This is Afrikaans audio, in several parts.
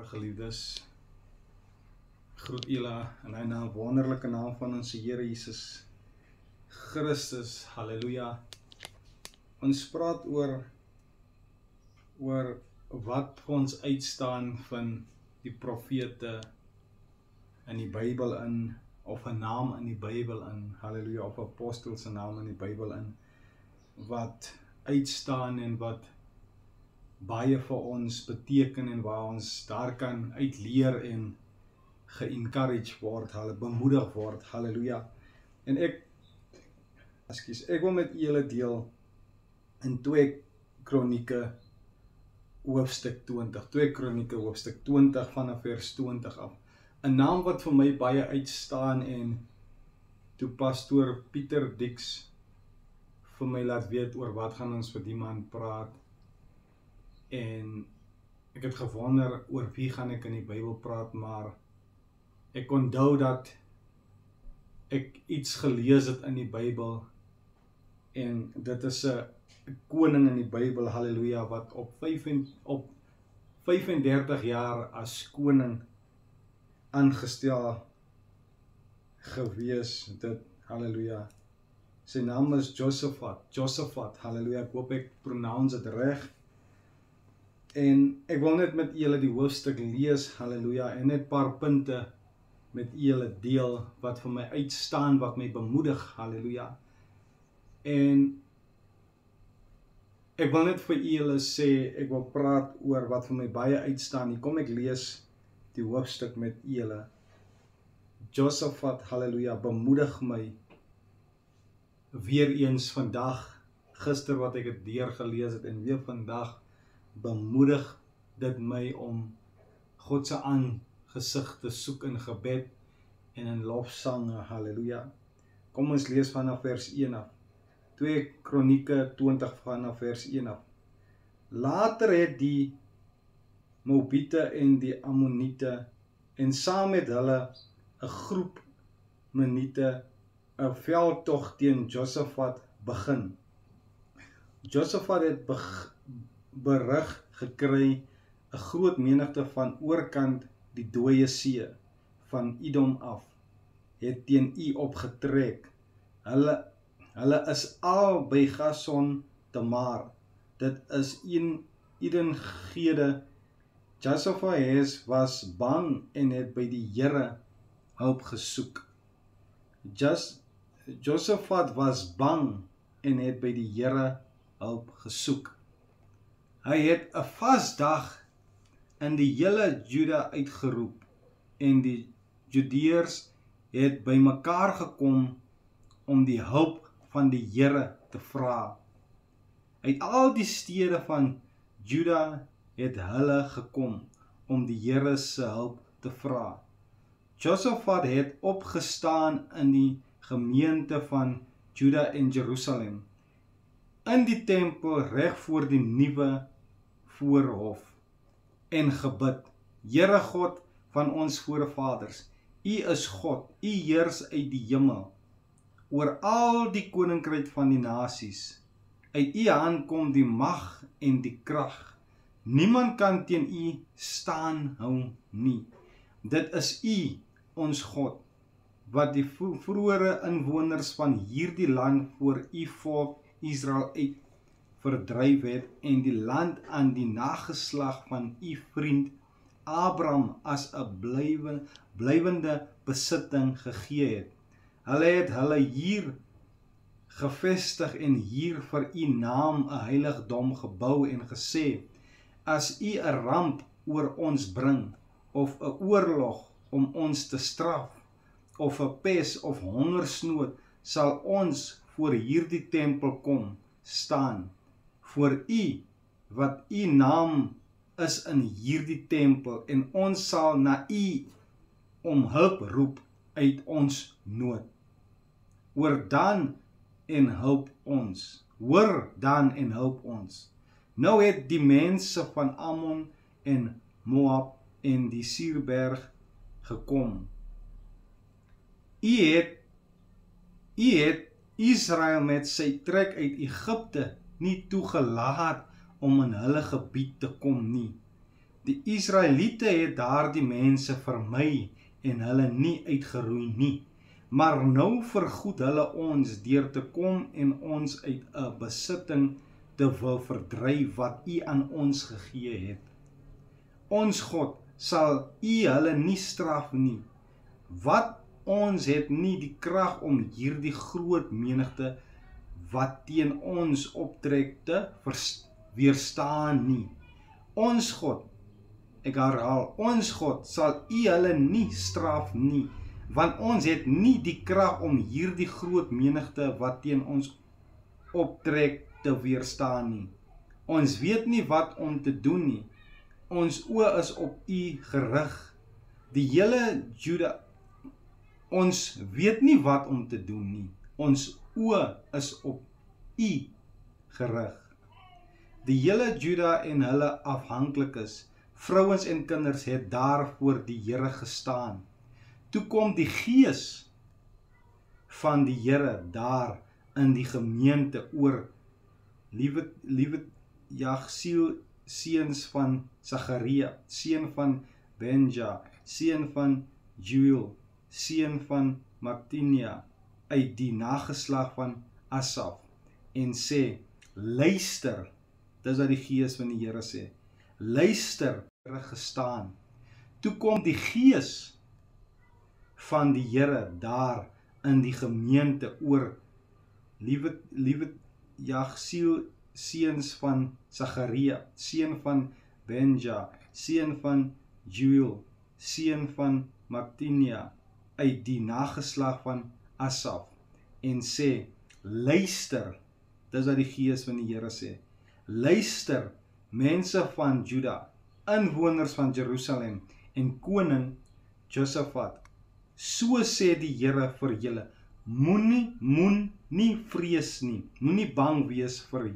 Goeiemôre geliefdes. Groet julle in die naam, wonderlike naam van ons Here Jesus Christus. Halleluja. Ons praat oor wat vir ons uitstaan van die profete in die Bybel in, of 'n naam in die Bybel in, halleluja, of apostel se naam in die Bybel in, wat uitstaan en wat baie vir ons beteken en waar ons daar kan uitleer en ge-encourage word, bemoedig word, halleluja. En ek wil met julle deel in 2 Kronieke hoofstuk 20, 2 Kronieke hoofstuk 20 vanaf vers 20 af. 'n naam wat vir my baie uitstaan en toe pastoor Pieter Dix vir my laat weet oor wat gaan ons vir die man praat. En ek het gewonder oor wie gaan ek in die Bybel praat, maar ek onthou dat ek iets gelees het in die Bybel en dit is 'n koning in die Bybel, halleluja, wat op 35 jaar as koning aangestel gewees, dit, halleluja. Sy naam is Josaphat, halleluja, ek hoop ek pronounce dit reg. En ek wil net met julle die hoofstuk lees, halleluja, en net paar punte met julle deel, wat vir my uitstaan, wat my bemoedig, halleluja. En ek wil net vir julle sê, ek wil praat oor wat vir my baie uitstaan. Hier kom ek lees die hoofstuk met julle. Josaphat, halleluja, bemoedig my weer eens vandag, gister wat ek het deurgelees het en weer vandag, bemoedig dit my om God se aangesig te soek in gebed en in lofsange, halleluja. Kom ons lees vanaf vers 1 af. 2 Kronieke 20 vanaf vers 1 af. Later het die Moabiete en die Ammoniete en saam met hulle 'n groep Meniete 'n veldtog teen Josaphat begin. Josaphat het berig gekry 'n groot menigte van oorkant die dooie see van Edom af het teen u opgetrek. Hulle is al by Gason Tamar. Dit is Edengede. Josaphat was bang en het by die Here hulp gesoek. Josaphat was bang en het by die Here hulp gesoek. Hy het 'n vasdag in die hele Juda uitgeroep en die Judeërs het bymekaar gekom om die hulp van die Here te vra. Uit al die stede van Juda het hulle gekom om die Here se hulp te vra. Josaphat het opgestaan in die gemeente van Juda en Jerusalem, in die tempel reg voor die nuwe voorhof, en gebid: Here God van ons voorvaders, U is God, U heers uit die hemel, oor al die koninkryk van die nasies. Uit U hand kom die mag en die krag. Niemand kan teen U staan hou nie. Dit is U, ons God, wat die vroeëre inwoners van hierdie land voor U volk Israel uit verdryf het en die land aan die nageslag van U vriend Abraham as 'n blywende besitting gegee het. Hulle het hulle hier gevestig en hier vir U naam 'n heiligdom gebou en gesê: as U 'n ramp oor ons bring, of 'n oorlog om ons te straf, of 'n pes of hongersnood, sal ons voor hierdie tempel kom staan, voor U, wat U naam is in hierdie tempel, en ons sal na U om hulp roep uit ons nood. Hoor dan en help ons. Nou het die mense van Ammon en Moab en die Seirberg gekom. U het Israel met sy trek uit Egipte nie toegelaat om in hulle gebied te kom nie. Die Israeliete het daardie mense vermy en hulle nie uitgeroei nie. Maar nou vergoed hulle ons deur te kom en ons uit 'n besitting te wil verdryf wat U aan ons gegee het. Ons God sal U hulle nie straf nie. Wat ons het nie die krag om hierdie groot menigte wat teen ons optrek te weerstaan nie. Ons God, ek herhaal, ons God sal U hulle nie straf nie, want ons het nie die krag om hierdie groot menigte wat teen ons optrek te weerstaan nie. Ons weet nie wat om te doen nie. Ons oë is op U gerig. Die hele Juda, ons weet nie wat om te doen nie. Ons oë is op U gerig. Die hele Juda en hulle afhanklikes, vrouens en kinders het daar voor die Here gestaan. Toe kom die gees van die Here daar in die gemeente oor Liewe Jagsiel, seuns van Sagaria, seun van Benja, seun van Juel, seun van Martinia, uit die nageslag van Asaf, en sê, luister, dis wat die gees van die Here sê, luister, gestaan. Toe kom die gees van die Here daar in die gemeente oor Liewe Jagsiel, seuns van Sagaria, seun van Benja, seun van Juel, seun van Martinia, uit die nageslag van Asaf, en sê, luister, dis wat die gees van die Here sê, luister, mense van Juda, inwoners van Jerusalem, en koning Josafat, so sê die Here vir julle, moenie vrees nie, moenie bang wees vir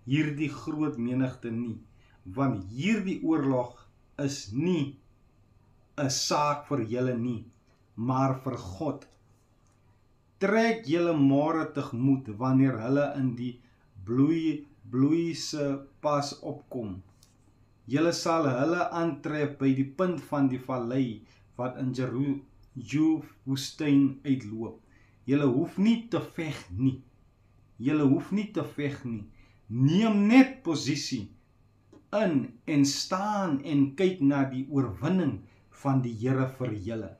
hierdie groot menigte nie, want hierdie oorlog is nie 'n saak vir julle nie, maar vir God. Trek julle môre tegemoet wanneer hulle in die bloeise pas opkom. Julle sal hulle aantref by die punt van die vallei wat in Woestyn uitloop. Julle hoef nie te veg nie. Julle hoef nie te veg nie. Neem net posisie in en staan en kyk na die oorwinning van die Here vir julle.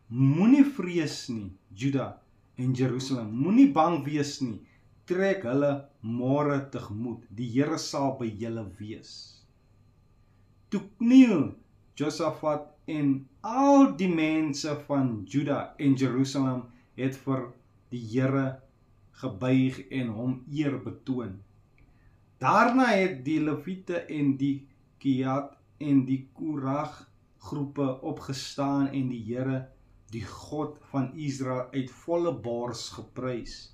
Moenie vrees nie, Juda en Jerusalem. Moenie bang wees nie. Trek hulle môre tegemoet. Die Here sal by julle wees. Toe kniel Josafat en al die mense van Juda en Jerusalem het vir die Here gebuig en hom eer betoon. Daarna het die Lewiete en die Kehat en die Korag groepe opgestaan en die Here, die God van Israel, uit volle bors geprys.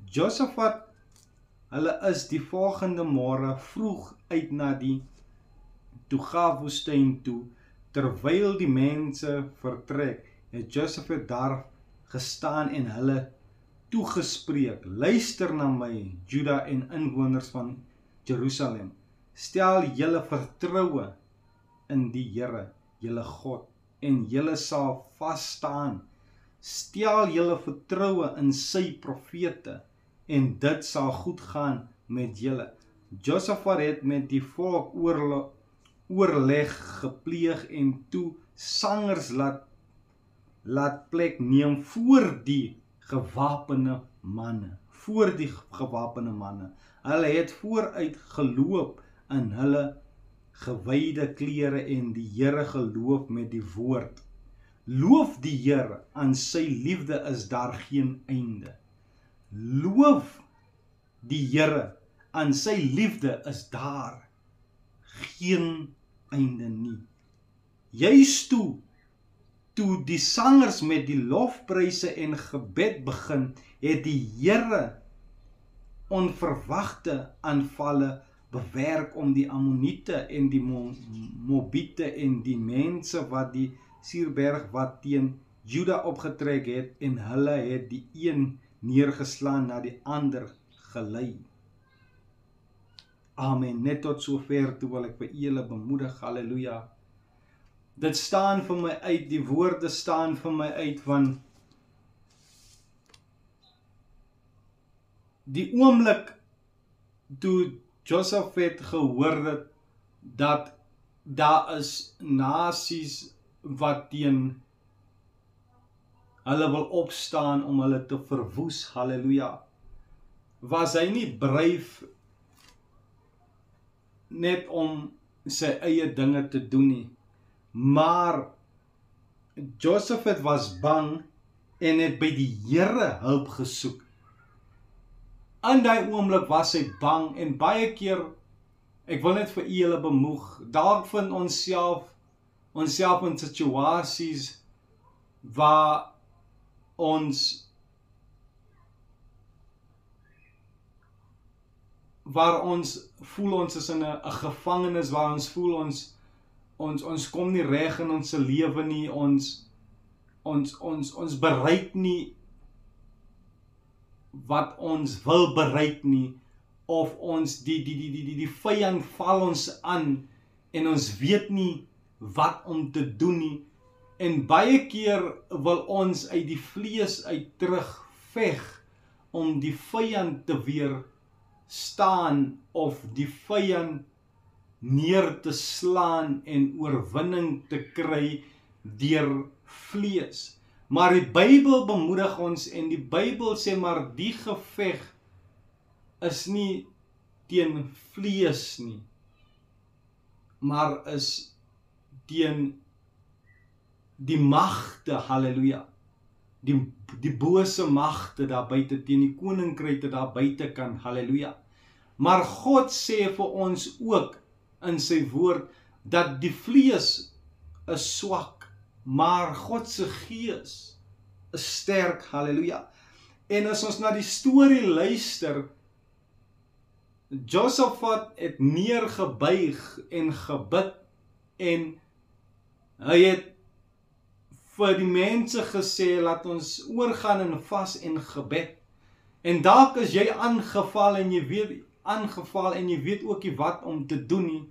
Josafat, hulle is die volgende môre vroeg uit na die Woestyn toe, terwyl die mense vertrek, het Josafat daar gestaan en hulle toegespreek, luister na my, Juda en inwoners van Jerusalem, stel julle vertroue in die Here, julle God, en julle sal vas staan. Stel julle vertroue in sy profete, en dit sal goed gaan met julle. Josafat het met die volk oorleg gepleeg en toe sangers laat plek neem voor die gewapende manne. Hulle het vooruit geloop in hulle gewyde klere en die Here geloof met die woord. Loof die Here, aan sy liefde is daar geen einde. Loof die Here, aan sy liefde is daar geen einde nie. Juist toe die sangers met die lofpryse en gebed begin, het die Here onverwagte aanvalle bewerk om die Ammoniete en die Moabiete en die mense wat die Seirberg wat teen Juda opgetrek het, en hulle het die een neergeslaan na die ander gelei. Amen. Net tot sover toe wil ek vir julle bemoedig. Halleluja. Dit staan vir my uit, die woorde staan vir my uit van die oomblik toe Josaphat gehoor het dat daar is nasies wat teen hulle wil opstaan om hulle te verwoes. Halleluja. Was hy nie bryf net om sy eie dinge te doen nie, maar Josaphat was bang en het by die Here hulp gesoek. In daai oomblik was hy bang en baie keer, ek wil net vir julle bemoeg, dalk vind ons self in situasies waar ons voel ons is in 'n gevangenis, waar ons voel ons kom nie reg in ons lewe nie, ons bereik nie wat ons wil bereik nie, of ons die vyand val ons aan en ons weet nie wat om te doen nie, en baie keer wil ons uit die vlees uit terugveg om die vyand te weerstaan of die vyand neer te slaan en oorwinning te kry deur vlees. Maar die Bybel bemoedig ons en die Bybel sê maar die geveg is nie teen vlees nie, maar is teen die magte, halleluja, die bose magte daar buite, teen die koninkryke daar buite kan, halleluja. Maar God sê vir ons ook in sy woord, dat die vlees is swak, maar God se gees is sterk, halleluja. En as ons na die storie luister, Josaphat het neergebuig en gebid, en hy het vir die mense gesê, laat ons oorgaan in vas en gebed. En dalk is jy aangeval en jy weet ook nie wat om te doen nie.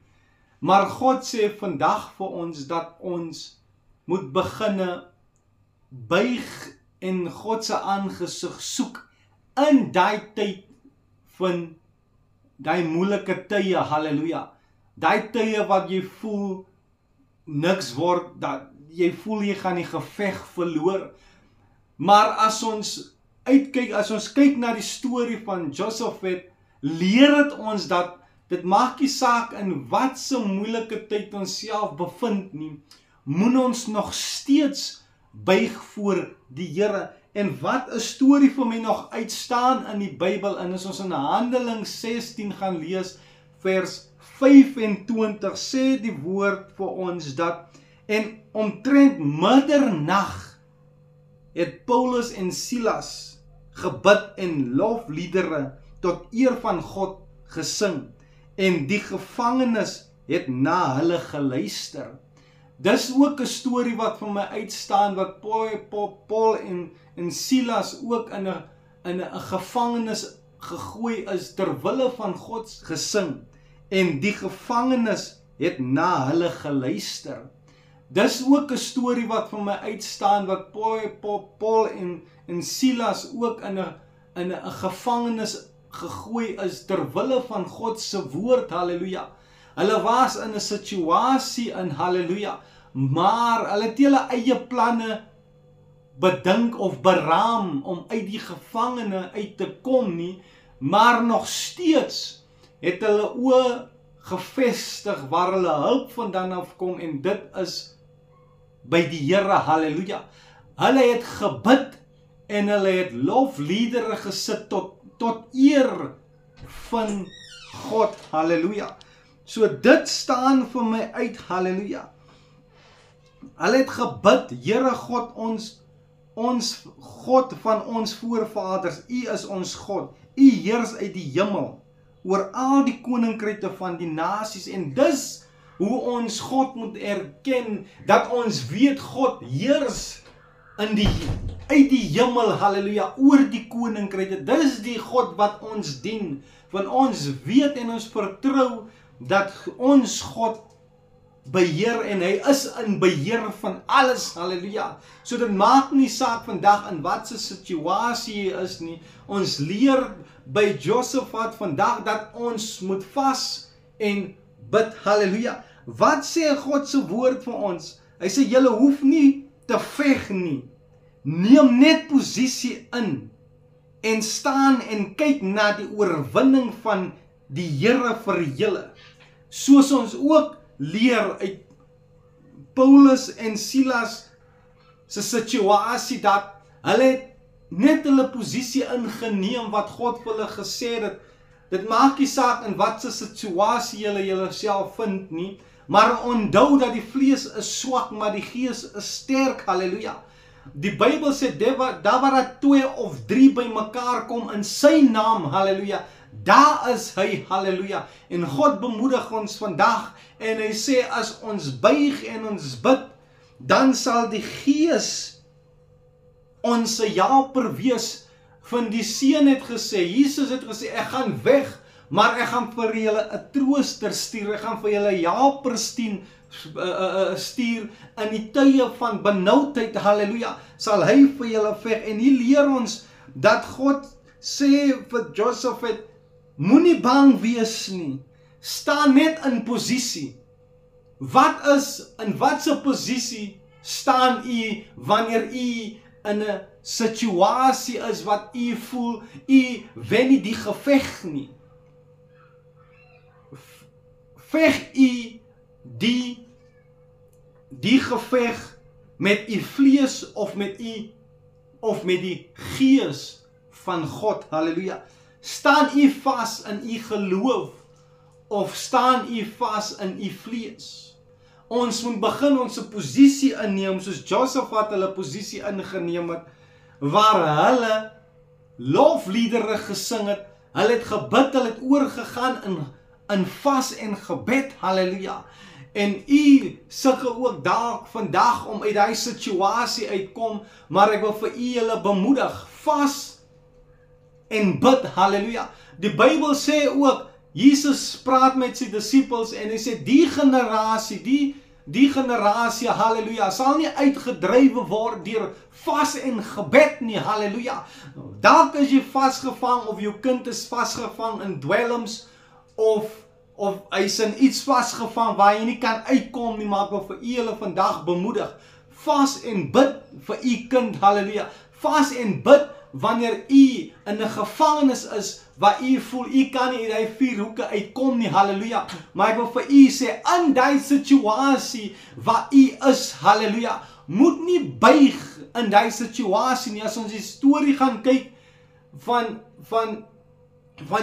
Maar God sê vandag vir ons dat ons moet beginne buig en God se aangesig soek in daai tyd van daai moeilike tye, halleluja. Daai tye wat jy voel niks word, dat jy voel jy gaan die geveg verloor. Maar as ons kyk na die storie van Josaphat, leer dit ons dat dit maak nie saak in wat se moeilike tyd ons self bevind nie, moet ons nog steeds buig voor die Here. En wat 'n storie vir my nog uitstaan in die Bybel, en as ons in Handelinge 16 gaan lees, vers 25, sê die woord vir ons dat, en omtrent middernag het Paulus en Silas gebid en lofliedere tot eer van God gesing, en die gevangenes het na hulle geluister. Dis ook 'n storie wat vir my uitstaan, wat Paul en Silas ook in 'n gevangenis gegooi is, terwille van God gesing, en die gevangenes het na hulle geluister. Dis ook 'n storie wat vir my uitstaan, wat Paul en Silas ook in 'n gevangenis gegooi is, terwille van God se woord, halleluja. Hulle was in 'n situasie in, halleluja, maar hulle het hulle eie planne bedink of beraam om uit die gevangene uit te kom nie, maar nog steeds het hulle oë gevestig waar hulle hulp vandaan afkom, en dit is by die Here, halleluja. Hulle het gebid en hulle het lofliedere gesit tot eer van God, halleluja. So dit staan vir my uit, halleluja. Hulle het gebid, Here God, ons God van ons voorvaders, U is ons God, U heers uit die hemel oor al die koninkryke van die nasies, en dis hoe ons God moet erken, dat ons weet God heers uit die hemel, halleluja, oor die koninkryke. Dis die God wat ons dien. Want ons weet en ons vertrou dat ons God beheer en hy is in beheer van alles, halleluja. So dit maak nie saak vandag in wat se situasie jy is nie. Ons leer by Josaphat vandag dat ons moet vas en bid, halleluja. Wat sê God se woord vir ons? Hy sê julle hoef nie te veg nie. Neem net posisie in en staan en kyk na die oorwinning van die Here vir julle. Soos ons ook leer uit Paulus en Silas se situasie dat hulle net hulle posisie ingeneem wat God vir hulle gesê het. Dit maak nie saak in wat se situasie julle julleself vind nie, maar onthou dat die vlees is swak, maar die gees is sterk, halleluja. Die Bybel sê, daar waar 2 of 3 by mekaar kom in sy naam, halleluja, daar is hy, halleluja. En God bemoedig ons vandag, en hy sê, as ons buig en ons bid, dan sal die Gees ons helper wees. Van die Seun het gesê, Jesus het gesê, ek gaan weg, maar ek gaan vir julle 'n trooster stuur, ek gaan vir julle helper stuur in die tye van benoudheid, halleluja, sal hy vir julle veg. En hier leer ons dat God sê vir Josaphat, moenie bang wees nie, staan net in posisie. In wat se posisie staan u wanneer u in 'n situasie is wat u voel, u wen nie die geveg nie? Veg u die geveg met u vlees of met die Gees van God, halleluja. Staan u vas in u geloof of staan u vas in u vlees? Ons moet begin ons posisie inneem soos Josaphat hulle posisie ingeneem het, waar hulle lofliedere gesing het, hulle het gebid, hulle het oorgegaan in vas en gebed, halleluja. En u sukkel ook dalk vandag om uit daai situasie uitkom, maar ek wil vir u julle bemoedig, vas en bid, halleluja. Die Bybel sê ook, Jesus praat met sy disippels en hy sê, die generasie, halleluja, sal nie uitgedrywe word deur vas en gebed nie, halleluja. Dalk is jy vasgevang of jou kind is vasgevang in dwelms of hy is in iets vasgevang waar jy nie kan uitkom nie, maar ek wil vir u julle vandag bemoedig. Vas en bid vir u kind, halleluja. Vas en bid wanneer u in 'n gevangenis is waar u voel u kan nie uit die 4 hoeke uitkom nie, halleluja. Maar ek wil vir u sê, in die situasie waar u is, halleluja, moet nie buig in die situasie nie. As ons die storie gaan kyk van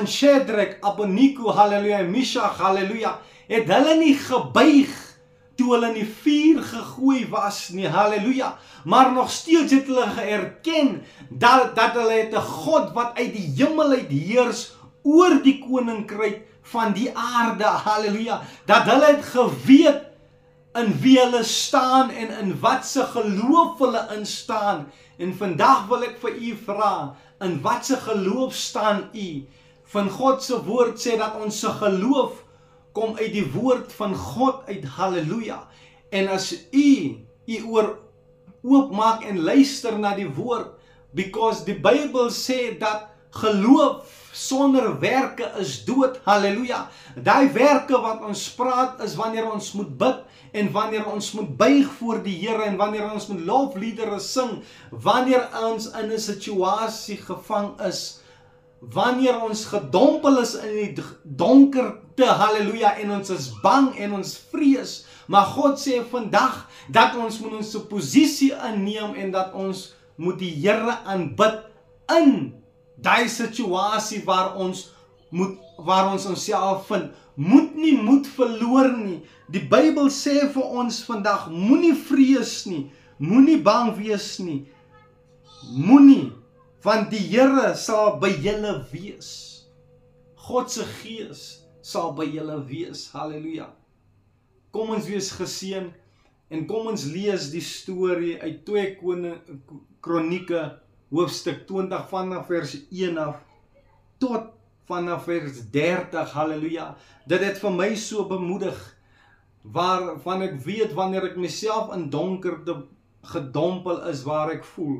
Shadrach, Abednego, halleluja, en Meshach, halleluja, het hulle nie gebuig toe hulle in die vuur gegooi was nie, halleluja, maar nog steeds het hulle geerken dat hulle het 'n God wat uit die hemel uit heers oor die koninkryk van die aarde, halleluja, dat hulle het geweet in wie hulle staan en in wat se geloof hulle instaan. En vandag wil ek vir u vra, in wat se geloof staan u? Van God se woord sê dat ons se geloof kom uit die woord van God uit, halleluja. En as u oor oopmaak en luister na die woord, because die Bybel sê dat geloof sonder werke is dood, halleluja. Daai werke wat ons praat is wanneer ons moet bid en wanneer ons moet buig voor die Here en wanneer ons moet lofliedere sing, wanneer ons in 'n situasie gevang is, wanneer ons gedompel is in die donkerte, halleluja, en ons is bang en ons vrees, maar God sê vandag dat ons moet ons posisie inneem en dat ons moet die Here aanbid in die situasie waar ons onsself vind. Moet nie moed verloor nie. Die Bybel sê vir ons vandag, moenie vrees nie, moenie bang wees nie, moenie, want die Here sal by julle wees. God se Gees sal by julle wees, halleluja. Kom ons wees geseën en kom ons lees die storie uit 2 Kronieke hoofstuk 20 vanaf vers 1 af tot vanaf vers 30, halleluja. Dit het vir my so bemoedig, waarvan ek weet wanneer ek myself in donkerte gedompel is, waar ek voel,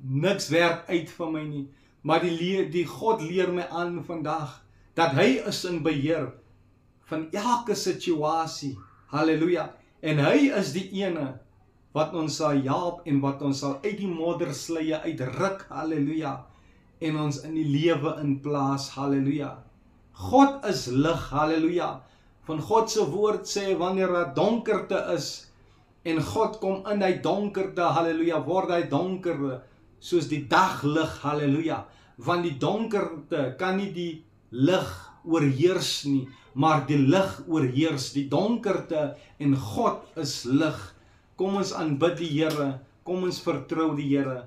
niks werk uit vir my nie, maar die God leer my aan vandag, dat hy is in beheer van elke situasie, halleluja, en hy is die ene, wat ons sal help, en wat ons sal uit die moddersleie uitruk, halleluja, en ons in die lewe in plaas, halleluja. God is lig, halleluja. Van God se woord sê, wanneer daar donkerte is, en God kom in die donkerte, halleluja, word hy donkerder, soos die daglig, halleluja. Want die donkerte kan nie die lig oorheers nie, maar die lig oorheers die donkerte, en God is lig. Kom ons aanbid die Here, kom ons vertrou die Here.